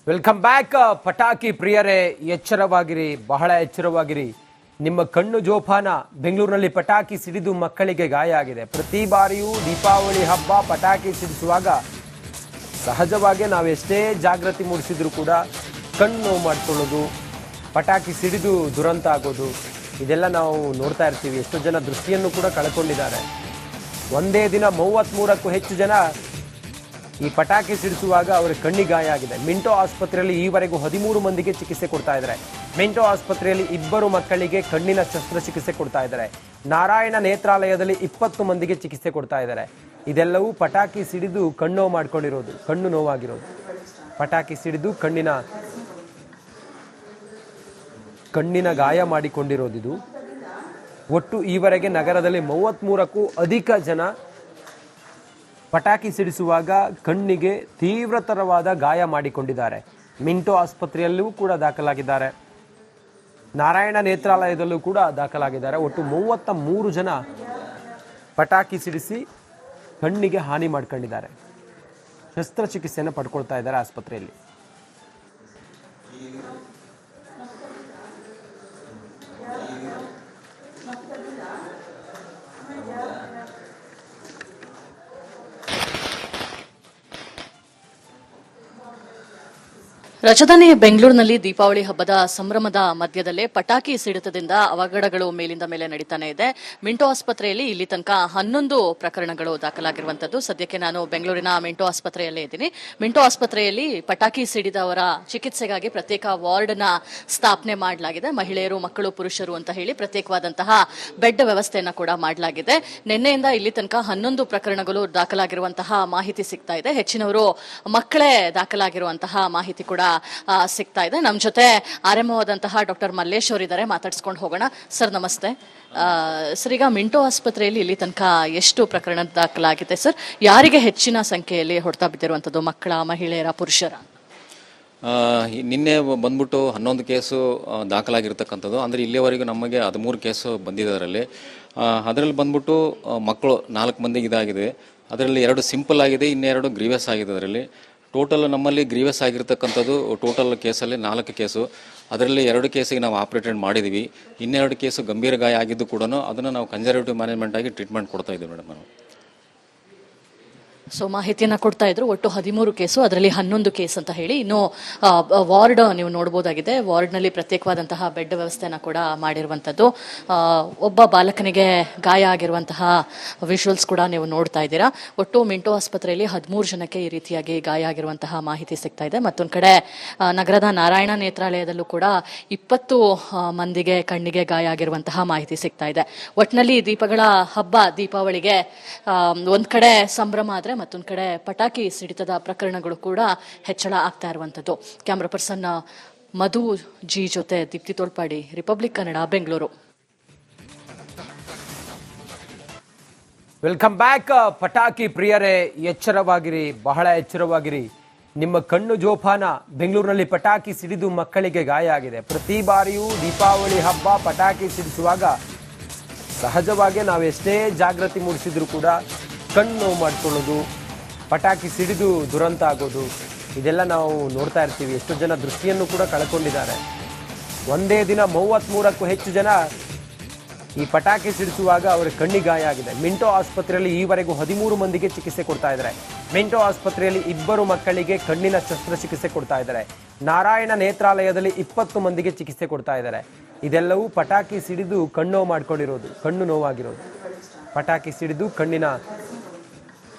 Welcome back. ಪಟಾಕಿ ಪ್ರಿಯರೇ, ಎಚ್ಚರವಾಗಿರಿ, ಬಹಳ ಎಚ್ಚರವಾಗಿರಿ. ನಿಮ್ಮ ಕಣ್ಣು ಜೋಪಾನ. ಬೆಂಗಳೂರಿನಲ್ಲಿ ಪಟಾಕಿ ಸಿಡಿದು ಮಕ್ಕಳಿಗೆ ಗಾಯ ಆಗಿದೆ. ಪ್ರತಿ ಬಾರಿಯೂ ದೀಪಾವಳಿ ಹಬ್ಬ ಪಟಾಕಿ ಸಿಡಿಸುವಾಗ ಸಹಜವಾಗಿ ನಾವೆಷ್ಟೇ ಜಾಗೃತಿ ಮೂಡಿಸಿದ್ರು ಕೂಡ ಕಣ್ಣು ನೋವು ಮಾಡಿಕೊಳ್ಳೋದು, ಪಟಾಕಿ ಸಿಡಿದು ದುರಂತ ಆಗೋದು, ಇದೆಲ್ಲ ನಾವು ನೋಡ್ತಾ ಇರ್ತೀವಿ. ಎಷ್ಟೋ ಜನ ದೃಷ್ಟಿಯನ್ನು ಕೂಡ ಕಳ್ಕೊಂಡಿದ್ದಾರೆ. ಒಂದೇ ದಿನ 33ಕ್ಕೂ ಹೆಚ್ಚು ಜನ ಈ ಪಟಾಕಿ ಸಿಡಿಸುವಾಗ ಅವರ ಕಣ್ಣಿಗೆ ಗಾಯ ಆಗಿದೆ. ಮಿಂಟೋ ಆಸ್ಪತ್ರೆಯಲ್ಲಿ ಈವರೆಗೂ 13 ಮಂದಿಗೆ ಚಿಕಿತ್ಸೆ ಕೊಡ್ತಾ ಇದ್ದಾರೆ. ಮಿಂಟೋ ಆಸ್ಪತ್ರೆಯಲ್ಲಿ 2 ಮಕ್ಕಳಿಗೆ ಕಣ್ಣಿನ ಶಸ್ತ್ರಚಿಕಿತ್ಸೆ ಕೊಡ್ತಾ ಇದ್ದಾರೆ. ನಾರಾಯಣ ನೇತ್ರಾಲಯದಲ್ಲಿ 20 ಮಂದಿಗೆ ಚಿಕಿತ್ಸೆ ಕೊಡ್ತಾ ಇದ್ದಾರೆ. ಇದೆಲ್ಲವೂ ಪಟಾಕಿ ಸಿಡಿದು ಕಣ್ಣು ಮಾಡ್ಕೊಂಡಿರೋದು, ಕಣ್ಣು ನೋವಾಗಿರೋದು. ಪಟಾಕಿ ಸಿಡಿದು ಕಣ್ಣಿನ ಗಾಯ ಮಾಡಿಕೊಂಡಿರೋದಿದು. ಒಟ್ಟು ಈವರೆಗೆ ನಗರದಲ್ಲಿ 33ಕ್ಕೂ ಅಧಿಕ ಜನ ಪಟಾಕಿ ಸಿಡಿಸುವಾಗ ಕಣ್ಣಿಗೆ ತೀವ್ರತರವಾದ ಗಾಯ ಮಾಡಿಕೊಂಡಿದ್ದಾರೆ. ಮಿಂಟೋ ಆಸ್ಪತ್ರೆಯಲ್ಲೂ ಕೂಡ ದಾಖಲಾಗಿದ್ದಾರೆ. ನಾರಾಯಣ ನೇತ್ರಾಲಯದಲ್ಲೂ ಕೂಡ ದಾಖಲಾಗಿದ್ದಾರೆ. ಒಟ್ಟು 33 ಜನ ಪಟಾಕಿ ಸಿಡಿಸಿ ಕಣ್ಣಿಗೆ ಹಾನಿ ಮಾಡ್ಕೊಂಡಿದ್ದಾರೆ. ಶಸ್ತ್ರಚಿಕಿತ್ಸೆಯನ್ನು ಪಡ್ಕೊಳ್ತಾ ಇದ್ದಾರೆ ಆಸ್ಪತ್ರೆಯಲ್ಲಿ. ರಾಜಧಾನಿ ಬೆಂಗಳೂರಿನಲ್ಲಿ ದೀಪಾವಳಿ ಹಬ್ಬದ ಸಂಭ್ರಮದ ಮಧ್ಯದಲ್ಲೇ ಪಟಾಕಿ ಸಿಡಿತದಿಂದ ಅವಘಡಗಳು ಮೇಲಿಂದ ಮೇಲೆ ನಡೀತಾನೆ ಇದೆ. ಮಿಂಟೋ ಆಸ್ಪತ್ರೆಯಲ್ಲಿ ಇಲ್ಲಿ ತನಕ 11 ಪ್ರಕರಣಗಳು ದಾಖಲಾಗಿರುವಂತದ್ದು. ಸದ್ಯಕ್ಕೆ ನಾನು ಬೆಂಗಳೂರಿನ ಮಿಂಟೋ ಆಸ್ಪತ್ರೆಯಲ್ಲೇ ಇದ್ದೀನಿ. ಮಿಂಟೋ ಆಸ್ಪತ್ರೆಯಲ್ಲಿ ಪಟಾಕಿ ಸಿಡಿದವರ ಚಿಕಿತ್ಸೆಗಾಗಿ ಪ್ರತ್ಯೇಕ ವಾರ್ಡ್ ನ ಸ್ಥಾಪನೆ ಮಾಡಲಾಗಿದೆ. ಮಹಿಳೆಯರು, ಮಕ್ಕಳು, ಪುರುಷರು ಅಂತ ಹೇಳಿ ಪ್ರತ್ಯೇಕವಾದಂತಹ ಬೆಡ್ ವ್ಯವಸ್ಥೆಯನ್ನ ಕೂಡ ಮಾಡಲಾಗಿದೆ. ನಿನ್ನೆಯಿಂದ ಇಲ್ಲಿ ತನಕ 11 ಪ್ರಕರಣಗಳು ದಾಖಲಾಗಿರುವಂತಹ ಮಾಹಿತಿ ಸಿಗ್ತಾ ಇದೆ. ಹೆಚ್ಚಿನವರು ಮಕ್ಕಳೇ ದಾಖಲಾಗಿರುವಂತಹ ಮಾಹಿತಿ ಕೂಡ ಸಿಗ್ತಾ ಇದೆ. ನಮ್ಮ ಜೊತೆ ಆರಂಭವಾದಂತಹ ಡಾಕ್ಟರ್ ಮಲ್ಲೇಶ್ ಅವರಿದ್ದಾರೆ, ಮಾತಾಡ್ಸ್ಕೊಂಡು ಹೋಗೋಣ. ಸರ್ ನಮಸ್ತೆ. ಸರ್, ಈಗ ಮಿಂಟೋ ಆಸ್ಪತ್ರೆಯಲ್ಲಿ ಇಲ್ಲಿ ತನಕ ಎಷ್ಟು ಪ್ರಕರಣ ದಾಖಲಾಗಿದೆ ಸರ್? ಯಾರಿಗೆ ಹೆಚ್ಚಿನ ಸಂಖ್ಯೆಯಲ್ಲಿ ಹೊಡೆತ ಬಿದ್ದಿರುವಂತದ್ದು? ಮಕ್ಕಳ, ಮಹಿಳೆಯರ, ಪುರುಷರ? ನಿನ್ನೆ ಬಂದ್ಬಿಟ್ಟು 11 ಕೇಸು ದಾಖಲಾಗಿರ್ತಕ್ಕಂಥದ್ದು. ಅಂದರೆ ಇಲ್ಲಿಯವರೆಗೂ ನಮಗೆ 13 ಕೇಸು ಬಂದಿದೆ. ಅದರಲ್ಲಿ ಬಂದ್ಬಿಟ್ಟು ಮಕ್ಕಳು 4 ಮಂದಿಗೆ ಇದಾಗಿದೆ. ಅದರಲ್ಲಿ 2 ಸಿಂಪಲ್ ಆಗಿದೆ, ಇನ್ನೆರಡು ಗ್ರೀವಿಯಸ್ ಆಗಿದೆ. ಅದರಲ್ಲಿ ಟೋಟಲ್ ನಮ್ಮಲ್ಲಿ ಗ್ರೀವಿಯಸ್ ಆಗಿರ್ತಕ್ಕಂಥದ್ದು ಟೋಟಲ್ ಕೇಸಲ್ಲಿ 4 ಕೇಸು. ಅದರಲ್ಲಿ 2 ಕೇಸಿಗೆ ನಾವು ಆಪ್ರೇಟೆಡ್ ಮಾಡಿದ್ದೀವಿ. ಇನ್ನೆರಡು ಕೇಸು ಗಂಭೀರ ಗಾಯ ಆಗಿದ್ದು ಕೂಡ ಅದನ್ನು ನಾವು ಕನ್ಸರ್ವೇಟಿವ್ ಮ್ಯಾನೇಜ್ಮೆಂಟ್ ಆಗಿ ಟ್ರೀಟ್ಮೆಂಟ್ ಕೊಡ್ತಾ ಇದ್ದೀವಿ ಮೇಡಮ್ ನಾವು. ಸೊ ಮಾಹಿತಿಯನ್ನ ಕೊಡ್ತಾ ಇದ್ರು. ಒಟ್ಟು 13 ಕೇಸು, ಅದರಲ್ಲಿ 11 ಕೇಸ್ ಅಂತ ಹೇಳಿ. ಇನ್ನು ವಾರ್ಡ್ ನೀವು ನೋಡಬಹುದಾಗಿದೆ. ವಾರ್ಡ್ನಲ್ಲಿ ಪ್ರತ್ಯೇಕವಾದಂತಹ ಬೆಡ್ ವ್ಯವಸ್ಥೆಯನ್ನ ಕೂಡ ಮಾಡಿರುವಂತದ್ದು. ಒಬ್ಬ ಬಾಲಕನಿಗೆ ಗಾಯ ಆಗಿರುವಂತಹ ವಿಜುವಲ್ಸ್ ಕೂಡ ನೀವು ನೋಡ್ತಾ ಇದ್ದೀರಾ. ಒಟ್ಟು ಮಿಂಟೋ ಆಸ್ಪತ್ರೆಯಲ್ಲಿ 13 ಜನಕ್ಕೆ ಈ ರೀತಿಯಾಗಿ ಗಾಯ ಆಗಿರುವಂತಹ ಮಾಹಿತಿ ಸಿಗ್ತಾ ಇದೆ. ಮತ್ತೊಂದು ಕಡೆ ನಗರದ ನಾರಾಯಣ ನೇತ್ರಾಲಯದಲ್ಲೂ ಕೂಡ 20 ಮಂದಿಗೆ ಕಣ್ಣಿಗೆ ಗಾಯ ಆಗಿರುವಂತಹ ಮಾಹಿತಿ ಸಿಗ್ತಾ ಇದೆ. ಒಟ್ಟಿನಲ್ಲಿ ದೀಪಗಳ ಹಬ್ಬ, ದೀಪಾವಳಿಗೆ ಒಂದ್ ಕಡೆ ಸಂಭ್ರಮ ಆದ್ರೆ ಮತ್ತೊಂದು ಕಡೆ ಪಟಾಕಿ ಸಿಡಿತದ ಪ್ರಕರಣಗಳು ಕೂಡ ಹೆಚ್ಚಳ ಆಗ್ತಾ ಇರುವಂತದ್ದು. ಕ್ಯಾಮರಾ ಪರ್ಸನ್ ಮಧು ಜಿ ಜೊತೆ Deepti Tolpadi, republic Kannada, Bengaluru. Welcome back. ಪಟಾಕಿ ಪ್ರಿಯರೇ, ಎಚ್ಚರವಾಗಿರಿ, ಬಹಳ ಎಚ್ಚರವಾಗಿರಿ. ನಿಮ್ಮ ಕಣ್ಣು ಜೋಪಾನ. ಬೆಂಗಳೂರಿನಲ್ಲಿ ಪಟಾಕಿ ಸಿಡಿದು ಮಕ್ಕಳಿಗೆ ಗಾಯ ಆಗಿದೆ. ಪ್ರತಿ ಬಾರಿಯೂ ದೀಪಾವಳಿ ಹಬ್ಬ ಪಟಾಕಿ ಸಿಡಿಸುವಾಗ ಸಹಜವಾಗಿ ನಾವೆಷ್ಟೇ ಜಾಗೃತಿ ಮೂಡಿಸಿದ್ರು ಕೂಡ ಕಣ್ಣು ನೋವು ಮಾಡಿಕೊಳ್ಳೋದು, ಪಟಾಕಿ ಸಿಡಿದು ದುರಂತ ಆಗೋದು, ಇದೆಲ್ಲ ನಾವು ನೋಡ್ತಾ ಇರ್ತೀವಿ. ಎಷ್ಟೋ ಜನ ದೃಷ್ಟಿಯನ್ನು ಕೂಡ ಕಳ್ಕೊಂಡಿದ್ದಾರೆ. ಒಂದೇ ದಿನ 33ಕ್ಕೂ ಹೆಚ್ಚು ಜನ ಈ ಪಟಾಕಿ ಸಿಡಿಸುವಾಗ ಅವರ ಕಣ್ಣಿಗೆ ಗಾಯ ಆಗಿದೆ. ಮಿಂಟೋ ಆಸ್ಪತ್ರೆಯಲ್ಲಿ ಈವರೆಗೂ 13 ಮಂದಿಗೆ ಚಿಕಿತ್ಸೆ ಕೊಡ್ತಾ ಇದ್ದಾರೆ. ಮಿಂಟೋ ಆಸ್ಪತ್ರೆಯಲ್ಲಿ 2 ಮಕ್ಕಳಿಗೆ ಕಣ್ಣಿನ ಶಸ್ತ್ರಚಿಕಿತ್ಸೆ ಕೊಡ್ತಾ ಇದ್ದಾರೆ. ನಾರಾಯಣ ನೇತ್ರಾಲಯದಲ್ಲಿ 20 ಮಂದಿಗೆ ಚಿಕಿತ್ಸೆ ಕೊಡ್ತಾ ಇದ್ದಾರೆ. ಇದೆಲ್ಲವೂ ಪಟಾಕಿ ಸಿಡಿದು ಕಣ್ಣು ಮಾಡ್ಕೊಂಡಿರೋದು, ಕಣ್ಣು ನೋವಾಗಿರೋದು. ಪಟಾಕಿ ಸಿಡಿದು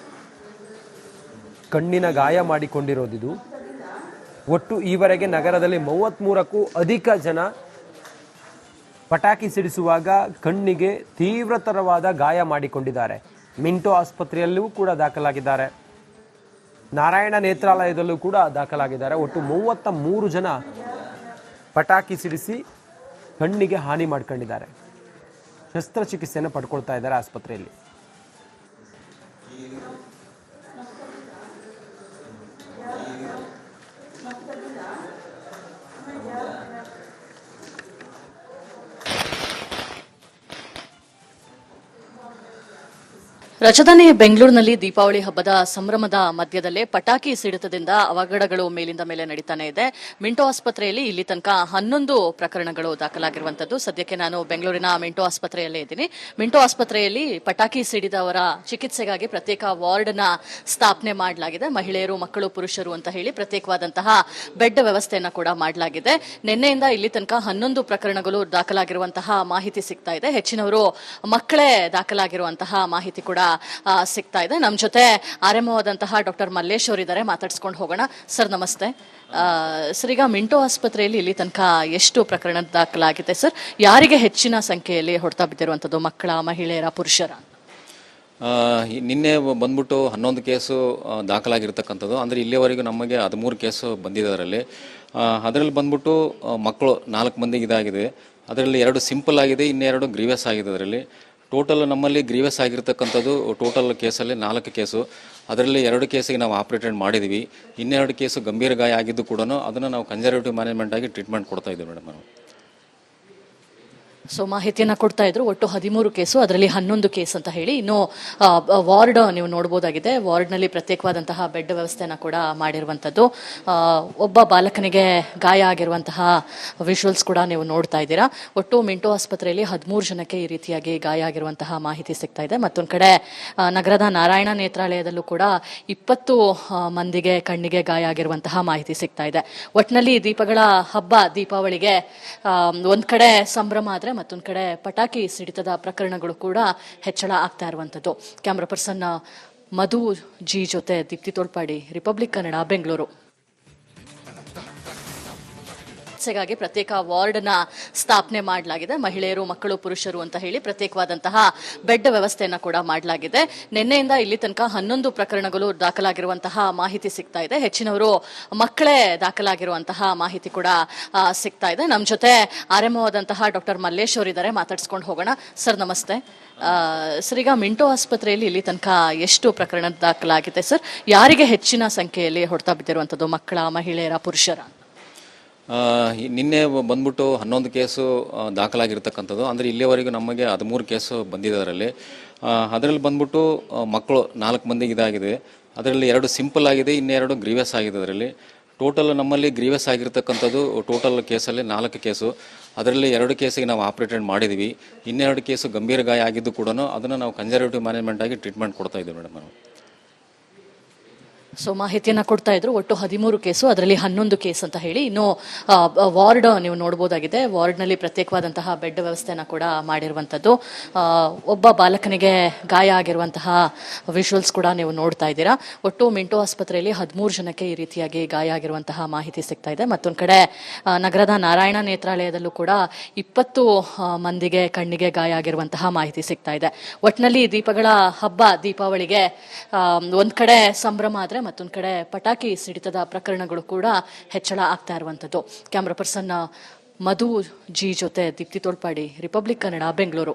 ಕಣ್ಣಿನ ಗಾಯ ಮಾಡಿಕೊಂಡಿರೋದಿದು. ಒಟ್ಟು ಈವರೆಗೆ ನಗರದಲ್ಲಿ 33ಕ್ಕೂ ಅಧಿಕ ಜನ ಪಟಾಕಿ ಸಿಡಿಸುವಾಗ ಕಣ್ಣಿಗೆ ತೀವ್ರತರವಾದ ಗಾಯ ಮಾಡಿಕೊಂಡಿದ್ದಾರೆ. ಮಿಂಟೋ ಆಸ್ಪತ್ರೆಯಲ್ಲೂ ಕೂಡ ದಾಖಲಾಗಿದ್ದಾರೆ. ನಾರಾಯಣ ನೇತ್ರಾಲಯದಲ್ಲೂ ಕೂಡ ದಾಖಲಾಗಿದ್ದಾರೆ. ಒಟ್ಟು 33 ಜನ ಪಟಾಕಿ ಸಿಡಿಸಿ ಕಣ್ಣಿಗೆ ಹಾನಿ ಮಾಡ್ಕೊಂಡಿದ್ದಾರೆ. ಶಸ್ತ್ರಚಿಕಿತ್ಸೆಯನ್ನು ಪಡ್ಕೊಳ್ತಾ ಇದ್ದಾರೆ ಆಸ್ಪತ್ರೆಯಲ್ಲಿ. ರಾಜಧಾನಿ ಬೆಂಗಳೂರಿನಲ್ಲಿ ದೀಪಾವಳಿ ಹಬ್ಬದ ಸಂಭ್ರಮದ ಮಧ್ಯದಲ್ಲೇ ಪಟಾಕಿ ಸಿಡಿತದಿಂದ ಅವಘಡಗಳು ಮೇಲಿಂದ ಮೇಲೆ ನಡೀತಾನೆ ಇದೆ. ಮಿಂಟೋ ಆಸ್ಪತ್ರೆಯಲ್ಲಿ ಇಲ್ಲಿ ತನಕ 11 ಪ್ರಕರಣಗಳು ದಾಖಲಾಗಿರುವಂತದ್ದು. ಸದ್ಯಕ್ಕೆ ನಾನು ಬೆಂಗಳೂರಿನ ಮಿಂಟೋ ಆಸ್ಪತ್ರೆಯಲ್ಲೇ ಇದ್ದೀನಿ. ಮಿಂಟೋ ಆಸ್ಪತ್ರೆಯಲ್ಲಿ ಪಟಾಕಿ ಸಿಡಿದವರ ಚಿಕಿತ್ಸೆಗಾಗಿ ಪ್ರತ್ಯೇಕ ವಾರ್ಡ್ ನ ಸ್ಥಾಪನೆ ಮಾಡಲಾಗಿದೆ. ಮಹಿಳೆಯರು, ಮಕ್ಕಳು, ಪುರುಷರು ಅಂತ ಹೇಳಿ ಪ್ರತ್ಯೇಕವಾದಂತಹ ಬೆಡ್ ವ್ಯವಸ್ಥೆಯನ್ನ ಕೂಡ ಮಾಡಲಾಗಿದೆ. ನಿನ್ನೆಯಿಂದ ಇಲ್ಲಿ ತನಕ 11 ಪ್ರಕರಣಗಳು ದಾಖಲಾಗಿರುವಂತಹ ಮಾಹಿತಿ ಸಿಗ್ತಾ ಇದೆ. ಹೆಚ್ಚಿನವರು ಮಕ್ಕಳೇ ದಾಖಲಾಗಿರುವಂತಹ ಮಾಹಿತಿ ಕೂಡ ಸಿಗ್ತಾ ಇದೆ. ನಮ್ಮ ಜೊತೆ RMO ಆದಂತಹ ಡಾಕ್ಟರ್ ಮಲ್ಲೇಶ್ ಅವರಿದ್ದಾರೆ, ಮಾತಾಡ್ಸ್ಕೊಂಡು ಹೋಗೋಣ. ಸರ್ ನಮಸ್ತೆ. ಸರ್, ಈಗ ಮಿಂಟೋ ಆಸ್ಪತ್ರೆಯಲ್ಲಿ ಇಲ್ಲಿ ತನಕ ಎಷ್ಟು ಪ್ರಕರಣ ದಾಖಲಾಗಿದೆ ಸರ್? ಯಾರಿಗೆ ಹೆಚ್ಚಿನ ಸಂಖ್ಯೆಯಲ್ಲಿ ಹೊಡೆತ ಬಿದ್ದಿರುವಂತದ್ದು? ಮಕ್ಕಳ, ಮಹಿಳೆಯರ, ಪುರುಷರ? ನಿನ್ನೆ ಬಂದ್ಬಿಟ್ಟು 11 ಕೇಸು ದಾಖಲಾಗಿರ್ತಕ್ಕಂಥದ್ದು. ಅಂದರೆ ಇಲ್ಲಿಯವರೆಗೂ ನಮಗೆ 13 ಕೇಸು ಬಂದಿದೆ. ಅದರಲ್ಲಿ ಬಂದ್ಬಿಟ್ಟು ಮಕ್ಕಳು 4 ಮಂದಿಗೆ ಇದಾಗಿದೆ. ಅದರಲ್ಲಿ 2 ಸಿಂಪಲ್ ಆಗಿದೆ, ಇನ್ನೆರಡು ಗ್ರೀವಿಯಸ್ ಆಗಿದೆ. ಅದರಲ್ಲಿ ಟೋಟಲ್ ನಮ್ಮಲ್ಲಿ ಗ್ರೀವಿಯಸ್ ಆಗಿರ್ತಕ್ಕಂಥದ್ದು ಟೋಟಲ್ ಕೇಸಲ್ಲಿ 4 ಕೇಸು. ಅದರಲ್ಲಿ 2 ಕೇಸಿಗೆ ನಾವು ಆಪ್ರೇಟೆಡ್ ಮಾಡಿದ್ವಿ. ಇನ್ನೆರಡು ಕೇಸು ಗಂಭೀರ ಗಾಯ ಆಗಿದ್ದು ಕೂಡ ಅದನ್ನು ನಾವು ಕನ್ಸರ್ವೇಟಿವ್ ಮ್ಯಾನೇಜ್ಮೆಂಟ್ ಆಗಿ ಟ್ರೀಟ್ಮೆಂಟ್ ಕೊಡ್ತಾ ಇದ್ದೀವಿ ಮೇಡಮ್. ನಾವು ಸೊ ಮಾಹಿತಿಯನ್ನ ಕೊಡ್ತಾ ಇದ್ರು. ಒಟ್ಟು 13 ಕೇಸು, ಅದರಲ್ಲಿ 11 ಕೇಸ್ ಅಂತ ಹೇಳಿ. ಇನ್ನು ವಾರ್ಡ್ ನೀವು ನೋಡಬಹುದಾಗಿದೆ. ವಾರ್ಡ್ನಲ್ಲಿ ಪ್ರತ್ಯೇಕವಾದಂತಹ ಬೆಡ್ ವ್ಯವಸ್ಥೆಯನ್ನ ಕೂಡ ಮಾಡಿರುವಂತದ್ದು. ಒಬ್ಬ ಬಾಲಕನಿಗೆ ಗಾಯ ಆಗಿರುವಂತಹ ವಿಜುವಲ್ಸ್ ಕೂಡ ನೀವು ನೋಡ್ತಾ ಇದ್ದೀರಾ. ಒಟ್ಟು ಮಿಂಟೋ ಆಸ್ಪತ್ರೆಯಲ್ಲಿ 13 ಜನಕ್ಕೆ ಈ ರೀತಿಯಾಗಿ ಗಾಯ ಆಗಿರುವಂತಹ ಮಾಹಿತಿ ಸಿಗ್ತಾ ಇದೆ. ಮತ್ತೊಂದು ಕಡೆ ನಗರದ ನಾರಾಯಣ ನೇತ್ರಾಲಯದಲ್ಲೂ ಕೂಡ 20 ಮಂದಿಗೆ ಕಣ್ಣಿಗೆ ಗಾಯ ಆಗಿರುವಂತಹ ಮಾಹಿತಿ ಸಿಗ್ತಾ ಇದೆ. ಒಟ್ಟಿನಲ್ಲಿ ದೀಪಗಳ ಹಬ್ಬ, ದೀಪಾವಳಿಗೆ ಒಂದ್ ಕಡೆ ಸಂಭ್ರಮ ಆದ್ರೆ ಮತ್ತೊಂದು ಕಡೆ ಪಟಾಕಿ ಸಿಡಿತದ ಪ್ರಕರಣಗಳು ಕೂಡ ಹೆಚ್ಚಳ ಆಗ್ತಾ ಇರುವಂತದ್ದು. ಕ್ಯಾಮರಾ ಪರ್ಸನ್ ಮಧು ಜಿ ಜೊತೆ ದೀಪ್ತಿ ತೋಳ್ಪಾಡಿ, ರಿಪಬ್ಲಿಕ್ ಕನ್ನಡ, ಬೆಂಗಳೂರು. ಚಿಕಿತ್ಸೆಗಾಗಿ ಪ್ರತ್ಯೇಕ ವಾರ್ಡ್ ನ ಸ್ಥಾಪನೆ ಮಾಡಲಾಗಿದೆ. ಮಹಿಳೆಯರು, ಮಕ್ಕಳು, ಪುರುಷರು ಅಂತ ಹೇಳಿ ಪ್ರತ್ಯೇಕವಾದಂತಹ ಬೆಡ್ ವ್ಯವಸ್ಥೆಯನ್ನ ಕೂಡ ಮಾಡಲಾಗಿದೆ. ನಿನ್ನೆಯಿಂದ ಇಲ್ಲಿ ತನಕ 11 ಪ್ರಕರಣಗಳು ದಾಖಲಾಗಿರುವಂತಹ ಮಾಹಿತಿ ಸಿಗ್ತಾ ಇದೆ. ಹೆಚ್ಚಿನವರು ಮಕ್ಕಳೇ ದಾಖಲಾಗಿರುವಂತಹ ಮಾಹಿತಿ ಕೂಡ ಸಿಗ್ತಾ ಇದೆ. ನಮ್ಮ ಜೊತೆ RMO ಆದಂತಹ ಡಾಕ್ಟರ್ ಮಲ್ಲೇಶ್ ಅವರಿದ್ದಾರೆ, ಮಾತಾಡ್ಸ್ಕೊಂಡು ಹೋಗೋಣ. ಸರ್ ನಮಸ್ತೆ. ಸರ್, ಈಗ ಮಿಂಟೋ ಆಸ್ಪತ್ರೆಯಲ್ಲಿ ಇಲ್ಲಿ ತನಕ ಎಷ್ಟು ಪ್ರಕರಣ ದಾಖಲಾಗಿದೆ ಸರ್? ಯಾರಿಗೆ ಹೆಚ್ಚಿನ ಸಂಖ್ಯೆಯಲ್ಲಿ ಹೊಡೆತ ಬಿದ್ದಿರುವಂತದ್ದು? ಮಕ್ಕಳ, ಮಹಿಳೆಯರ, ಪುರುಷರ? ನಿನ್ನೆ ಬಂದ್ಬಿಟ್ಟು 11 ಕೇಸು ದಾಖಲಾಗಿರ್ತಕ್ಕಂಥದ್ದು. ಅಂದರೆ ಇಲ್ಲಿಯವರೆಗೂ ನಮಗೆ 13 ಕೇಸು ಬಂದಿದೆ. ಅದರಲ್ಲಿ ಬಂದ್ಬಿಟ್ಟು ಮಕ್ಕಳು 4 ಮಂದಿಗೆ ಇದಾಗಿದೆ. ಅದರಲ್ಲಿ 2 ಸಿಂಪಲ್ ಆಗಿದೆ, ಇನ್ನೆರಡು ಗ್ರೀವಿಯಸ್ ಆಗಿದೆ. ಅದರಲ್ಲಿ ಟೋಟಲ್ ನಮ್ಮಲ್ಲಿ ಗ್ರೀವಿಯಸ್ ಆಗಿರ್ತಕ್ಕಂಥದ್ದು ಟೋಟಲ್ ಕೇಸಲ್ಲಿ 4 ಕೇಸು. ಅದರಲ್ಲಿ 2 ಕೇಸಿಗೆ ನಾವು ಆಪ್ರೇಟೆಡ್ ಮಾಡಿದ್ವಿ. ಇನ್ನೆರಡು ಕೇಸು ಗಂಭೀರ ಗಾಯ ಆಗಿದ್ದು ಕೂಡ ಅದನ್ನು ನಾವು ಕನ್ಸರ್ವೇಟಿವ್ ಮ್ಯಾನೇಜ್ಮೆಂಟ್ ಆಗಿ ಟ್ರೀಟ್ಮೆಂಟ್ ಕೊಡ್ತಾ ಇದ್ದೀವಿ ಮೇಡಮ್. ನಾವು ಸೊ ಮಾಹಿತಿಯನ್ನ ಕೊಡ್ತಾ ಇದ್ರು. ಒಟ್ಟು 13 ಕೇಸು, ಅದರಲ್ಲಿ 11 ಕೇಸ್ ಅಂತ ಹೇಳಿ. ಇನ್ನು ವಾರ್ಡ್ ನೀವು ನೋಡಬಹುದಾಗಿದೆ. ವಾರ್ಡ್ನಲ್ಲಿ ಪ್ರತ್ಯೇಕವಾದಂತಹ ಬೆಡ್ ವ್ಯವಸ್ಥೆಯನ್ನ ಕೂಡ ಮಾಡಿರುವಂತದ್ದು. ಒಬ್ಬ ಬಾಲಕನಿಗೆ ಗಾಯ ಆಗಿರುವಂತಹ ವಿಜುವಲ್ಸ್ ಕೂಡ ನೀವು ನೋಡ್ತಾ ಇದ್ದೀರಾ. ಒಟ್ಟು ಮಿಂಟೋ ಆಸ್ಪತ್ರೆಯಲ್ಲಿ 13 ಜನಕ್ಕೆ ಈ ರೀತಿಯಾಗಿ ಗಾಯ ಆಗಿರುವಂತಹ ಮಾಹಿತಿ ಸಿಗ್ತಾ ಇದೆ. ಮತ್ತೊಂದು ಕಡೆ ನಗರದ ನಾರಾಯಣ ನೇತ್ರಾಲಯದಲ್ಲೂ ಕೂಡ 20 ಮಂದಿಗೆ ಕಣ್ಣಿಗೆ ಗಾಯ ಆಗಿರುವಂತಹ ಮಾಹಿತಿ ಸಿಗ್ತಾ ಇದೆ. ಒಟ್ಟಿನಲ್ಲಿ ದೀಪಗಳ ಹಬ್ಬ, ದೀಪಾವಳಿಗೆ ಒಂದ್ ಕಡೆ ಸಂಭ್ರಮ ಆದ್ರೆ ಮತ್ತೊಂದು ಕಡೆ ಪಟಾಕಿ ಸಿಡಿತದ ಪ್ರಕರಣಗಳು ಕೂಡ ಹೆಚ್ಚಳ ಆಗ್ತಾ ಇರುವಂತದ್ದು. ಕ್ಯಾಮರಾ ಪರ್ಸನ್ ಮಧು ಜಿ ಜೊತೆ ದೀಪ್ತಿ ತೋಳ್ಪಾಡಿ, ರಿಪಬ್ಲಿಕ್ ಕನ್ನಡ, ಬೆಂಗಳೂರು.